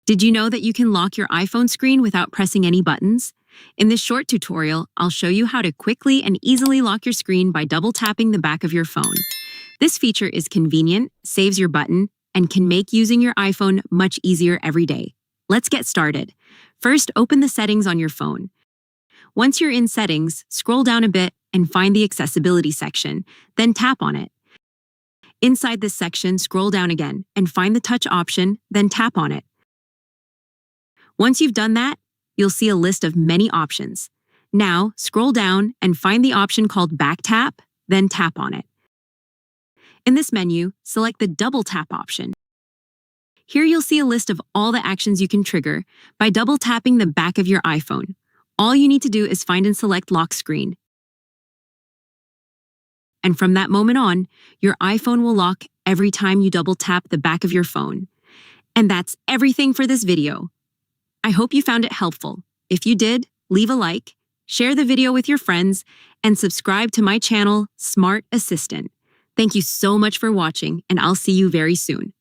Did you know that you can lock your iPhone screen without pressing any buttons? In this short tutorial, I'll show you how to quickly and easily lock your screen by double tapping the back of your phone. This feature is convenient, saves your button, and can make using your iPhone much easier every day. Let's get started. First, open the settings on your phone. Once you're in Settings, scroll down a bit and find the Accessibility section, then tap on it. Inside this section, scroll down again and find the Touch option, then tap on it. Once you've done that, you'll see a list of many options. Now, scroll down and find the option called Back Tap, then tap on it. In this menu, select the Double Tap option. Here you'll see a list of all the actions you can trigger by double tapping the back of your iPhone. All you need to do is find and select Lock Screen. And from that moment on, your iPhone will lock every time you double tap the back of your phone. And that's everything for this video. I hope you found it helpful. If you did, leave a like, share the video with your friends, and subscribe to my channel, Smart Assistant. Thank you so much for watching, and I'll see you very soon.